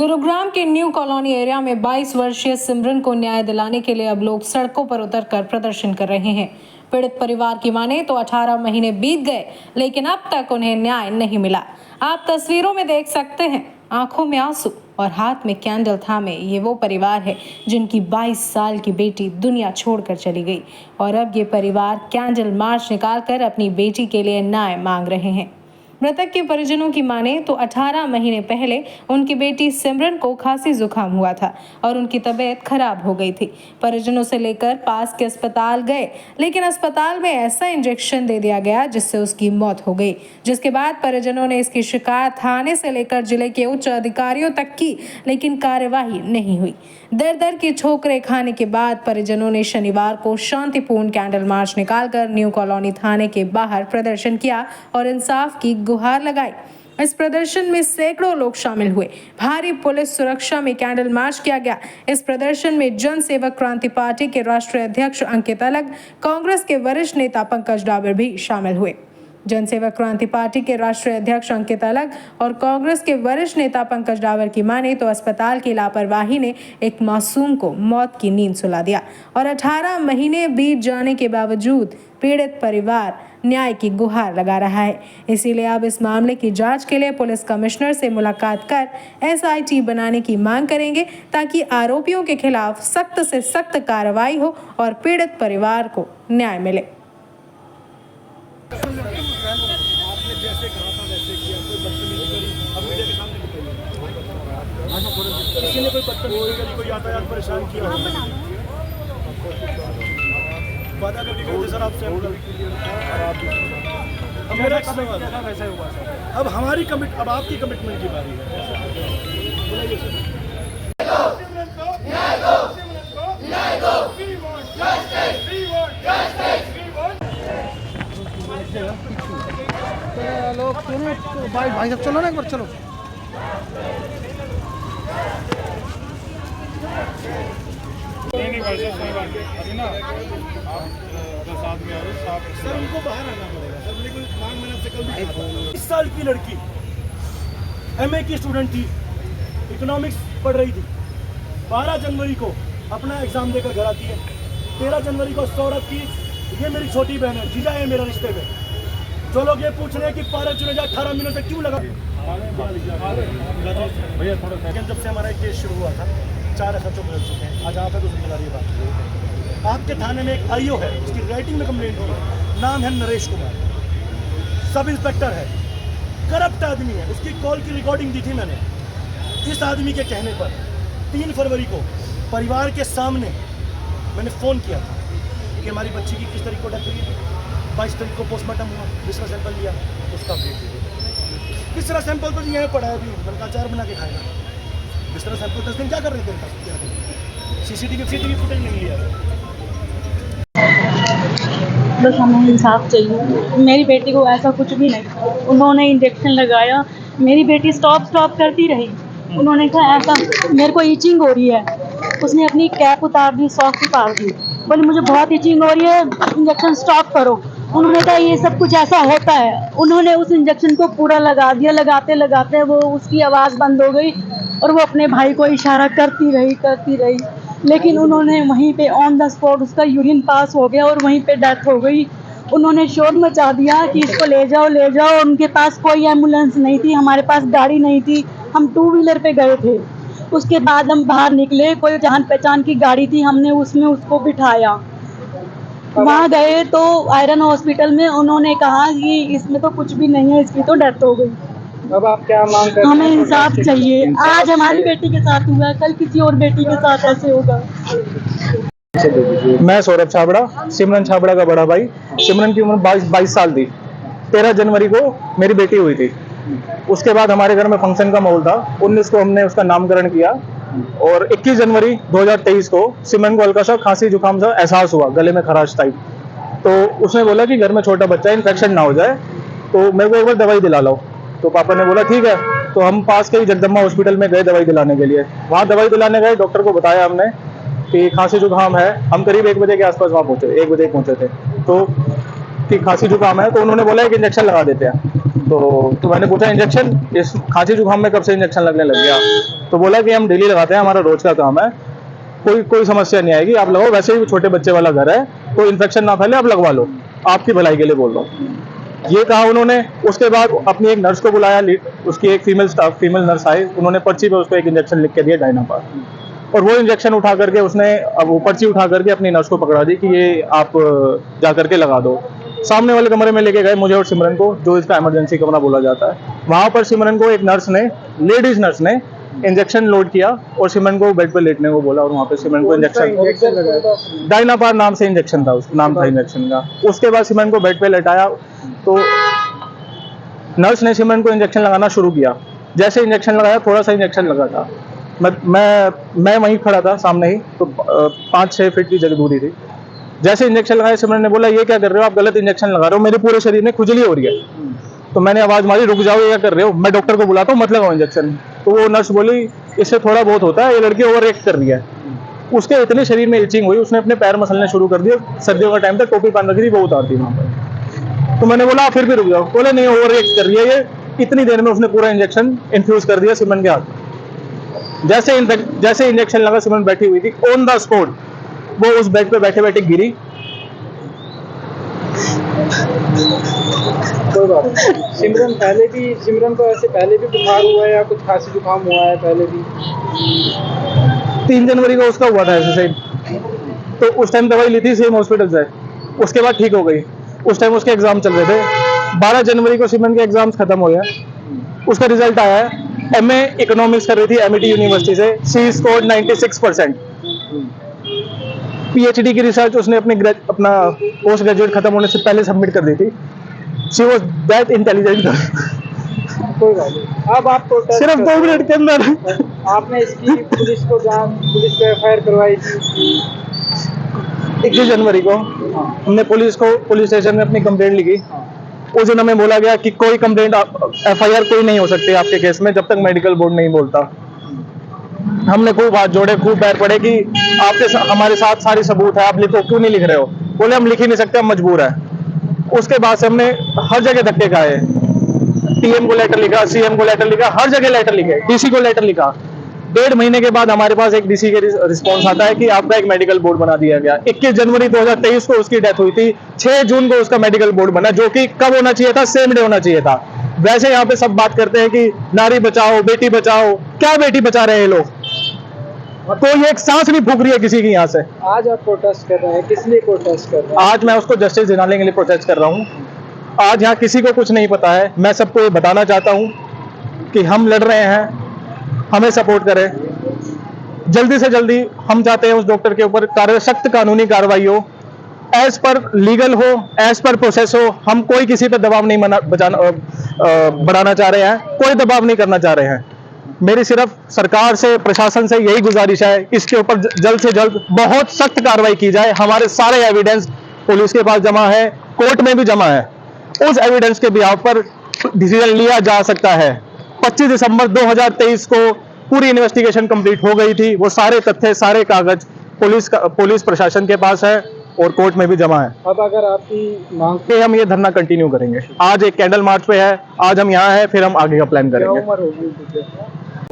गुरुग्राम के new colony area में 22 वर्षीय सिमरन को न्याय दिलाने के लिए अब लोग सड़कों पर उतरकर प्रदर्शन कर रहे हैं। पीड़ित परिवार की माने तो 18 महीने बीत गए, लेकिन अब तक उन्हें न्याय नहीं मिला। आप तस्वीरों में देख सकते हैं, आंखों में आंसू और हाथ में कैंडल थामे ये वो परिवार है जिनकी 22 साल की बेटी दुनिया छोड़कर चली गई और अब ये परिवार कैंडल मार्च निकालकर अपनी बेटी के लिए न्याय मांग रहे हैं। मृतक के परिजनों की माने तो 18 महीने पहले उनकी बेटी सिमरन को खांसी जुकाम हुआ था और उनकी तबीयत खराब हो गई थी। परिजनों से लेकर पास के अस्पताल गए, लेकिन अस्पताल में ऐसा इंजेक्शन दे दिया गया जिससे उसकी मौत हो गई। जिसके बाद परिजनों ने इसकी शिकायत थाने से लेकर जिले के उच्च अधिकारियों तक की, लेकिन कार्यवाही नहीं हुई। दर दर की ठोकरें खाने के बाद परिजनों ने शनिवार को शांतिपूर्ण कैंडल मार्च निकालकर न्यू कॉलोनी थाने के बाहर प्रदर्शन किया और इंसाफ की गुहार लगाई। इस प्रदर्शन में सैकड़ों लोग शामिल हुए। भारी पुलिस सुरक्षा में कैंडल मार्च किया गया। इस प्रदर्शन में जन सेवक क्रांति पार्टी के राष्ट्रीय अध्यक्ष अंकित अलग, कांग्रेस के वरिष्ठ नेता पंकज डाबर भी शामिल हुए। जनसेवक क्रांति पार्टी के राष्ट्रीय अध्यक्ष अंकित अलग और कांग्रेस के वरिष्ठ नेता पंकज डाबर की माने तो अस्पताल की लापरवाही ने एक मासूम को मौत की नींद सुला दिया और 18 महीने बीत जाने के बावजूद पीड़ित परिवार न्याय की गुहार लगा रहा है। इसीलिए अब इस मामले की जांच के लिए पुलिस कमिश्नर से मुलाकात कर SIT बनाने की मांग करेंगे ताकि आरोपियों के खिलाफ सख्त से सख्त कार्रवाई हो और पीड़ित परिवार को न्याय मिले। आपने जैसे कहा था वैसे किया, कोई बदतमीजी करी, अब मीडिया के सामने किसी ने कोई बदतमीजी करी, कोई यातायात परेशान किया, वादा करके गए थे सर आपसे। अब मेरा वैसा हुआ सर, अब हमारी अब आपकी कमिटमेंट की बारी है। लोग भाई सब चलो ना एक बार, चलो नहीं भाई अभी ना आप साथ में आ रहे सर, उनको बाहर आना पड़ेगा सर। मेरे को मांग मैंने आपसे कल 20 साल की लड़की MA की स्टूडेंट थी, इकोनॉमिक्स पढ़ रही थी। 12 जनवरी को अपना एग्जाम देकर घर आती है। 13 जनवरी को सौरभ की, ये मेरी छोटी बहन है, जीजा है मेरा रिश्ते में। जो लोग ये पूछ रहे हैं कि 18 महीनों तक क्यों लगा, भैया थोड़ा सेकंड, जब से हमारा केस शुरू हुआ था 4 SHO बदल चुके हैं। आज आप है तो जिम्मेदारी बात। आपके थाने में एक IO है, उसकी राइटिंग में कंप्लेंट की है, नाम है नरेश कुमार, सब इंस्पेक्टर है, करप्ट आदमी है। उसकी कॉल की रिकॉर्डिंग दी थी मैंने। इस आदमी के कहने पर 3 फरवरी को परिवार के सामने मैंने फ़ोन किया था कि हमारी बच्ची की किस तारीख को डेथ हुई। 22 तारीख को पोस्टमार्टम हुआ, दूसरा सैंपल लिया, उसका अपडेट दीजिए। तीसरा सैंपल तो यहाँ पड़ा है, अभी बल्कि अचार बना के खाएगा। दूसरा सैंपल 10 दिन क्या कर रहे थे, CCTV फुटेज नहीं लिया। बस हमें इंसाफ चाहिए। मेरी बेटी को ऐसा कुछ भी नहीं, उन्होंने इंजेक्शन लगाया, मेरी बेटी स्टॉप करती रही। उन्होंने कहा ऐसा मेरे को ईचिंग हो रही है, उसने अपनी कैप उतार दी, सॉक्स उतार दी, बोले मुझे बहुत ईचिंग हो रही है, इंजेक्शन स्टॉप करो। उन्होंने कहा ये सब कुछ ऐसा होता है। उन्होंने उस इंजेक्शन को पूरा लगा दिया। लगाते लगाते वो उसकी आवाज़ बंद हो गई और वो अपने भाई को इशारा करती रही, लेकिन उन्होंने वहीं पे ऑन द स्पॉट उसका यूरिन पास हो गया और वहीं पे डेथ हो गई। उन्होंने शोर मचा दिया कि इसको ले जाओ। उनके पास कोई एम्बुलेंस नहीं थी, हमारे पास गाड़ी नहीं थी, हम 2 व्हीलर पे गए थे। उसके बाद हम बाहर निकले, कोई जान पहचान की गाड़ी थी, हमने उसमें उसको बिठाया। वहाँ गए तो आयरन हॉस्पिटल में उन्होंने कहा कि इसमें तो कुछ भी नहीं है, इसकी तो डेथ हो गई। अब आप क्या मांग करते हैं? हमें इंसाफ चाहिए। आज हमारी बेटी के साथ हुआ, कल किसी और बेटी के साथ ऐसे होगा। मैं सौरभ छाबड़ा, सिमरन छाबड़ा का बड़ा भाई। सिमरन की उम्र 22 साल थी। 13 जनवरी को मेरी बेटी हुई थी। उसके बाद हमारे घर में फंक्शन का माहौल था। 19 को हमने उसका नामकरण किया और 21 जनवरी 2023 को सिमरन को हल्का सा खांसी जुकाम सा एहसास हुआ, गले में खराश टाइप। तो उसने बोला कि घर में छोटा बच्चा है, इन्फेक्शन ना हो जाए, तो मेरे को एक बार दवाई दिला लो। तो पापा ने बोला ठीक है। तो हम पास के ही जगदम्बा हॉस्पिटल में गए दवाई दिलाने के लिए। वहाँ दवाई दिलाने गए, डॉक्टर को बताया हमने कि खांसी जुकाम है। हम करीब 1 बजे के आसपास वहाँ पहुँचे, 1 बजे पहुँचे थे। तो कि खांसी जुकाम है, तो उन्होंने बोला एक इंजेक्शन लगा देते हैं। तो मैंने पूछा इंजेक्शन, इस खांसी जुकाम में कब से इंजेक्शन लगने लग गया? तो बोला कि हम डेली लगाते हैं, हमारा रोज का काम है, कोई समस्या नहीं आएगी, आप लगाओ, वैसे ही छोटे बच्चे वाला घर है, कोई इन्फेक्शन ना फैले, आप लगवा लो, आपकी भलाई के लिए बोल रहा हूँ, ये कहा उन्होंने। उसके बाद अपनी एक नर्स को बुलाया, उसकी एक फीमेल नर्स आई, उन्होंने पर्ची पे उसको एक इंजेक्शन लिख के दिया डायनापार, और वो इंजेक्शन उठा करके उसने, अब वो पर्ची उठा करके अपनी नर्स को पकड़ा दी कि ये आप जा करके लगा दो। सामने वाले कमरे में लेके गए मुझे और सिमरन को, जो इसका इमरजेंसी कमरा बोला जाता है। वहां पर सिमरन को एक नर्स ने, लेडीज नर्स ने इंजेक्शन लोड किया और सिमरन को बेड पर लेटने को बोला, और वहां पे सिमरन को इंजेक्शन लगाया, डायनापार नाम से इंजेक्शन था, उसका नाम था इंजेक्शन का। उसके बाद सिमरन को बेड पे लेटाया, तो नर्स ने सिमरन को इंजेक्शन लगाना शुरू किया। जैसे इंजेक्शन लगाया, थोड़ा सा इंजेक्शन लगा था, मैं वहीं खड़ा था सामने ही, तो 5-6 फीट की जगह दूरी थी। जैसे इंजेक्शन लगाया, सिमरन ने बोला ये क्या कर रहे हो आप, गलत इंजेक्शन लगा रहे हो, मेरे पूरे शरीर में खुजली हो रही है। तो मैंने आवाज मारी, रुक जाओ, ये क्या कर रहे हो, मैं डॉक्टर को बुलाता हूँ, मत लगाओ इंजेक्शन। तो वो नर्स बोली इससे थोड़ा बहुत होता है, ये लड़की ओवर रिएक्ट कर रही है। उसके इतने शरीर में इचिंग हुई, उसने अपने पैर मसलने शुरू कर दिए, सर्दियों का टाइम था, टोपी पहन रखी थी, वो उतार दी वहां पर। तो मैंने बोला फिर भी रुक जाओ, बोले नहीं ओवर रिएक्ट कर रही है ये। इतनी देर में उसने पूरा इंजेक्शन इन्फ्यूज कर दिया सिमरन के हाथ में। जैसे इंजेक्शन लगा, सिमरन बैठी हुई थी, ऑन द स्पॉट वो उस बेड पे बैठे बैठे गिरी। कोई बात नहीं। सिमरन को ऐसे पहले भी बुखार हुआ है या कुछ खांसी जुकाम हुआ है पहले भी? 3 जनवरी को उसका हुआ था ऐसे सही, तो उस टाइम दवाई ली थी सेम हॉस्पिटल से, उसके बाद ठीक हो गई। उस टाइम उसके एग्जाम चल रहे थे। 12 जनवरी को सिमरन के एग्जाम्स खत्म हो गए, उसका रिजल्ट आया है। MA इकोनॉमिक्स कर रही थी MIT यूनिवर्सिटी से, शी स्कोर्ड 96%। PhD की रिसर्च उसने अपना पोस्ट ग्रेजुएट खत्म होने से पहले सबमिट कर दी थी। She was that intelligent. कोई बात नहीं। अब आप सिर्फ 2 मिनट के अंदर आपने इसकी पुलिस को FIR करवाई थी 21 जनवरी को। हमने पुलिस स्टेशन में अपनी कंप्लेंट लिखी। उस दिन हमें बोला गया कि कोई कंप्लेंट FIR कोई नहीं हो सकती आपके केस में जब तक मेडिकल बोर्ड नहीं बोलता। हमने खूब हाथ जोड़े, खूब पैर पड़े कि हमारे साथ सारी सबूत है, आप लिखो, क्यों नहीं लिख रहे हो? बोले हम लिख ही नहीं सकते, हम मजबूर है। उसके बाद से हमने हर जगह धक्के खाए, PM को लेटर लिखा, CM को लेटर लिखा, हर जगह लेटर लिखे, DC को लेटर लिखा। 1.5 महीने के बाद हमारे पास एक DC के रिस्पॉन्स आता है कि आपका एक मेडिकल बोर्ड बना दिया गया। 21 जनवरी 2023 को उसकी डेथ हुई थी, 6 जून को उसका मेडिकल बोर्ड बना, जो कि कब होना चाहिए था? सेम डे होना चाहिए था। वैसे यहाँ पे सब बात करते हैं कि नारी बचाओ, बेटी बचाओ, क्या बेटी बचा रहे हैं लोग? कोई एक सांस नहीं फूक रही है किसी की यहाँ से। आज आप प्रोटेस्ट कर रहे हैं, किस लिए प्रोटेस्ट कर रहे हैं? आज मैं उसको जस्टिस दिलाने के लिए प्रोटेस्ट कर रहा हूँ। आज यहाँ किसी को कुछ नहीं पता है, मैं सबको ये बताना चाहता हूँ कि हम लड़ रहे हैं, हमें सपोर्ट करें। जल्दी से जल्दी हम चाहते हैं उस डॉक्टर के ऊपर सख्त कानूनी कार्रवाई हो, एज पर लीगल हो, एज पर प्रोसेस हो। हम कोई किसी पर दबाव नहीं बढ़ाना चाह रहे हैं, कोई दबाव नहीं करना चाह रहे हैं। मेरी सिर्फ सरकार से, प्रशासन से यही गुजारिश है, इसके ऊपर जल्द से जल्द बहुत सख्त कार्रवाई की जाए। हमारे सारे एविडेंस पुलिस के पास जमा है, कोर्ट में भी जमा है। उस एविडेंस के बिहाव पर डिसीजन लिया जा सकता है। 25 दिसंबर 2023 को पूरी इन्वेस्टिगेशन कंप्लीट हो गई थी। वो सारे तथ्य, सारे कागज पुलिस प्रशासन के पास है और कोर्ट में भी जमा है। अब अगर आपकी मांग पे हम ये धरना कंटिन्यू करेंगे। आज एक कैंडल मार्च पे है, आज हम यहाँ हैं, फिर हम आगे का प्लान करेंगे। उम्र होगी?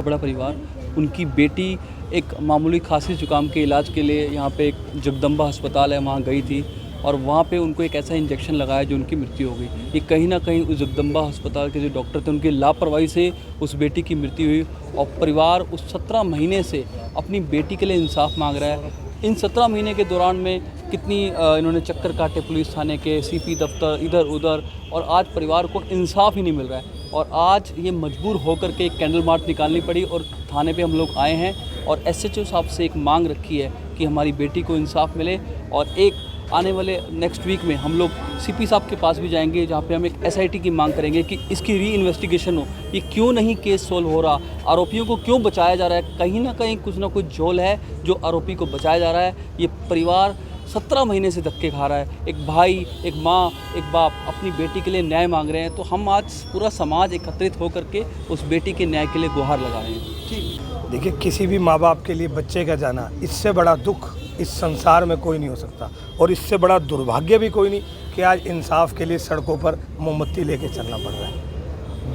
बड़ा परिवार, उनकी बेटी एक मामूली खांसी जुकाम के इलाज के लिए यहाँ पे एक जगदम्बा अस्पताल है, वहाँ गई थी और वहाँ पे उनको एक ऐसा इंजेक्शन लगाया जो उनकी मृत्यु हो गई। ये कहीं ना कहीं उस जगदम्बा अस्पताल के जो डॉक्टर थे उनकी लापरवाही से उस बेटी की मृत्यु हुई और परिवार उस 17 महीने से अपनी बेटी के लिए इंसाफ मांग रहा है। इन 17 महीने के दौरान में कितनी इन्होंने चक्कर काटे पुलिस थाने के, CP दफ्तर, इधर उधर, और आज परिवार को इंसाफ ही नहीं मिल रहा है। और आज ये मजबूर होकर के एक कैंडल मार्च निकालनी पड़ी और थाने पे हम लोग आए हैं और SHO साहब से एक मांग रखी है कि हमारी बेटी को इंसाफ मिले। और एक आने वाले नेक्स्ट वीक में हम लोग CP साहब के पास भी जाएंगे, जहाँ पे हम एक SIT की मांग करेंगे कि इसकी री-इन्वेस्टिगेशन हो। ये क्यों नहीं केस सोल्व हो रहा, आरोपियों को क्यों बचाया जा रहा है? कहीं ना कहीं कुछ ना कुछ झोल है जो आरोपी को बचाया जा रहा है। ये परिवार 17 महीने से धक्के खा रहा है। एक भाई, एक माँ, एक बाप अपनी बेटी के लिए न्याय मांग रहे हैं। तो हम आज पूरा समाज एकत्रित होकर के उस बेटी के न्याय के लिए गुहार लगा रहे हैं। देखिए, किसी भी माँ बाप के लिए बच्चे का जाना, इससे बड़ा दुख इस संसार में कोई नहीं हो सकता और इससे बड़ा दुर्भाग्य भी कोई नहीं कि आज इंसाफ के लिए सड़कों पर मोमबत्ती लेके चलना पड़ रहा है।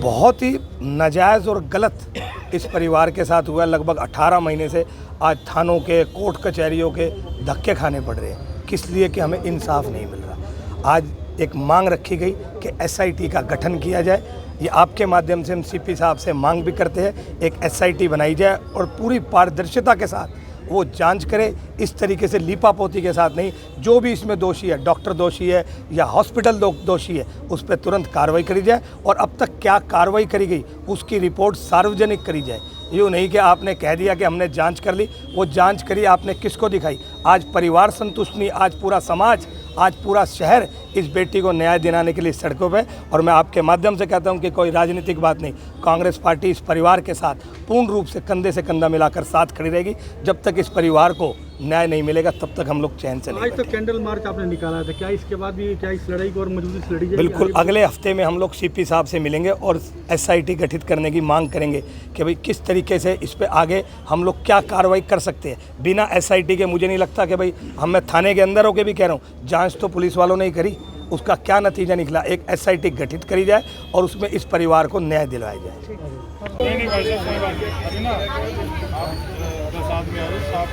बहुत ही नाजायज़ और गलत इस परिवार के साथ हुआ है। लगभग 18 महीने से आज थानों के, कोर्ट कचहरियों के धक्के खाने पड़ रहे हैं। किस लिए? कि हमें इंसाफ नहीं मिल रहा। आज एक मांग रखी गई कि एसआईटी का गठन किया जाए। ये आपके माध्यम से हम सीपी साहब से मांग भी करते हैं, एक एसआईटी बनाई जाए और पूरी पारदर्शिता के साथ वो जांच करे। इस तरीके से लीपापोती के साथ नहीं। जो भी इसमें दोषी है, डॉक्टर दोषी है या हॉस्पिटल दोषी है, उस पर तुरंत कार्रवाई करी जाए और अब तक क्या कार्रवाई करी गई उसकी रिपोर्ट सार्वजनिक करी जाए। यूँ नहीं कि आपने कह दिया कि हमने जांच कर ली। वो जांच करी आपने किसको दिखाई? आज परिवार संतुष्ट नहीं, आज पूरा समाज, आज पूरा शहर इस बेटी को न्याय दिलाने के लिए सड़कों पे। और मैं आपके माध्यम से कहता हूं कि कोई राजनीतिक बात नहीं, कांग्रेस पार्टी इस परिवार के साथ पूर्ण रूप से कंधे से कंधा मिलाकर साथ खड़ी रहेगी। जब तक इस परिवार को न्याय नहीं मिलेगा तब तक हम लोग चैन से नहीं आज तो कैंडल मार्च आपने निकाला था, क्या इसके बाद भी क्या इस लड़ाई को और मजबूती से लड़ी जाएगी? बिल्कुल, अगले हफ्ते में हम लोग सीपी साहब से मिलेंगे और एसआईटी गठित करने की मांग करेंगे कि भाई किस तरीके से इस पे आगे हम लोग क्या कार्रवाई कर सकते हैं। बिना एसआईटी के मुझे नहीं लगता कि भाई मैं थाने के अंदर होकर भी कह रहा हूँ, जांच तो पुलिस वालों ने ही करी, उसका क्या नतीजा निकला? एक एसआईटी गठित करी जाए और उसमें इस परिवार को न्याय दिलवाया जाए। नहीं भाई साहब, कोई बात नहीं। अभी ना आप 10 आदमी आ रहे, साफ